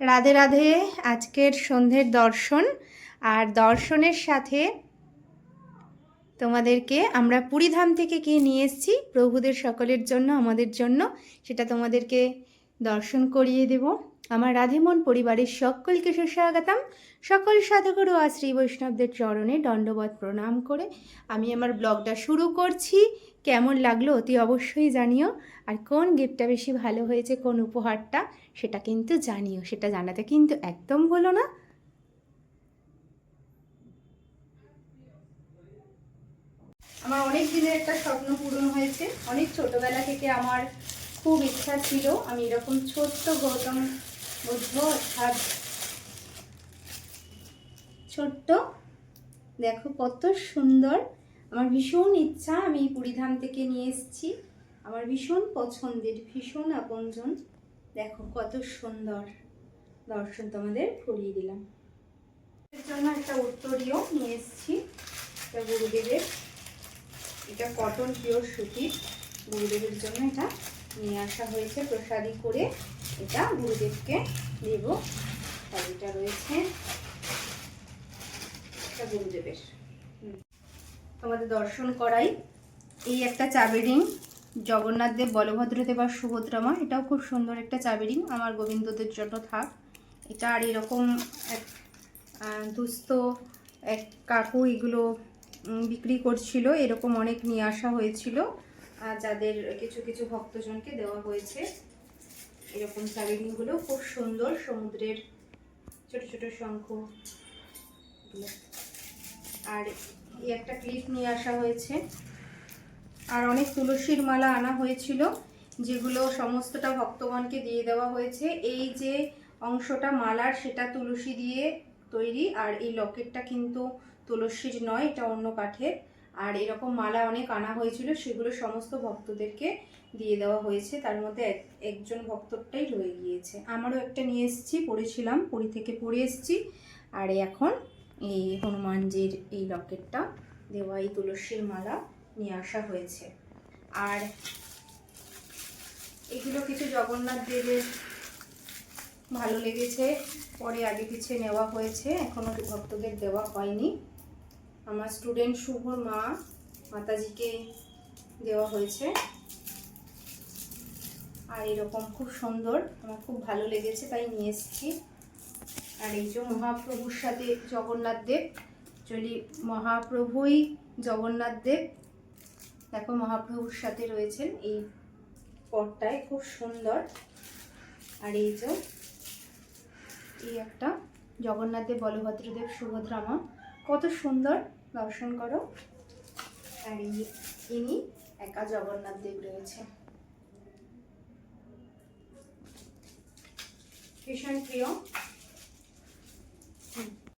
রাধে রাধে। আজকের সন্ধ্যের দর্শন আর দর্শনের সাথে তোমাদেরকে আমরা পুরীধাম থেকে কি নিয়ে এসেছি প্রভুদের সকলের জন্য, আমাদের জন্য, সেটা তোমাদেরকে দর্শন করিয়ে দেব। আমার রাধেমন পরিবারের সকলকে সুস্বাগতম। সকল সাধুগুরু আর শ্রী বৈষ্ণবদের চরণে দণ্ডবত প্রণাম করে আমি আমার ব্লগটা শুরু করছি। কেমন লাগলো অতি অবশ্যই জানিও, আর কোন গিফটটা বেশি ভালো হয়েছে, কোন উপহারটা, সেটা কিন্তু জানিও। সেটা জানাতে কিন্তু একদম ভুলো না। আমার অনেক দিনের একটা স্বপ্ন পূরণ হয়েছে। অনেক ছোটবেলা থেকে আমার খুব ইচ্ছা ছিল আমি এরকম ছোট্ট গৌতম বুদ্ধ, অর্থাৎ ছোট্ট, দেখো কত সুন্দর। আমার ভীষণ ইচ্ছা, আমি পুরীধাম থেকে নিয়ে এসেছি। আমার ভীষণ পছন্দের, ভীষণ আপনজন। দেখো কত সুন্দর। দর্শন তোমাদের করিয়ে দিলাম। এর জন্য একটা উত্তরীয় নিয়ে এসেছি, এটা গুরুদেবের। এটা কটন পিওর সুতির, গুরুদেবের জন্য এটা নিয়ে আসা হয়েছে প্রসাদী করে। এটা গুরুদেবকে দেব। আর এটা রয়েছে এটা গুরুদেবের। তোমাদের দর্শন করাই। এই একটা চাবি রিং, জগন্নাথ দেব, বলভদ্রদেব আর সুভদ্রা মা। এটাও খুব সুন্দর একটা চাবি রিং, আমার গোবিন্দদের জন্য থাক এটা। আর এরকম এক দুস্থ এক কাকু এগুলো বিক্রি করছিল, এরকম অনেক নিয়ে আসা হয়েছিল, যাদের কিছু কিছু ভক্তজনকে দেওয়া হয়েছে। এরকম চাবিরিংগুলো খুব সুন্দর, সমুদ্রের ছোট ছোট শঙ্খ। আর এই একটা ক্লিপ নিয়ে আসা হয়েছে। আর অনেক তুলসীর মালা আনা হয়েছিল, যেগুলো সমস্তটা ভক্তগণকে দিয়ে দেওয়া হয়েছে। এই যে অংশটা মালার, সেটা তুলসী দিয়ে তৈরি, আর এই লকেটটা কিন্তু তুলসীর নয়, এটা অন্য কাঠের। আর এরকম মালা অনেক আনা হয়েছিল, সেগুলো সমস্ত ভক্তদেরকে দিয়ে দেওয়া হয়েছে। তার মধ্যে একজন ভক্তরটাই রয়ে গিয়েছে। আমারও একটা নিয়ে এসেছি, পড়েছিলাম, পুরী থেকে পরে এসেছি। আর এখন এই হনুমানজির এই লকেটটা দেওয়া, এই তুলসীর মালা নিয়ে আসা হয়েছে। আর এগুলো কিছু জগন্নাথ দেবের ভালো লেগেছে, পরে আগে পিছিয়ে নেওয়া হয়েছে, এখনো ভক্তদের দেওয়া হয়নি। আমার স্টুডেন্ট শুভর মা মাতাজিকে দেওয়া হয়েছে। আর এরকম খুব সুন্দর, আমার খুব ভালো লেগেছে, তাই নিয়ে এসেছি। আর এই যে মহাপ্রভুর সাথে জগন্নাথ দেব, চলি মহাপ্রভুই জগন্নাথ দেব। দেখো মহাপ্রভুর সাথে রয়েছেন এই পটটায়, খুব সুন্দর। আর এই যে এই একটা জগন্নাথ দেব, বলভদ্রদেব, সুভদ্রা মা, কত সুন্দর। দর্শন করো। আর ইনি একা জগন্নাথ দেব রয়েছে, ভীষণ প্রিয়।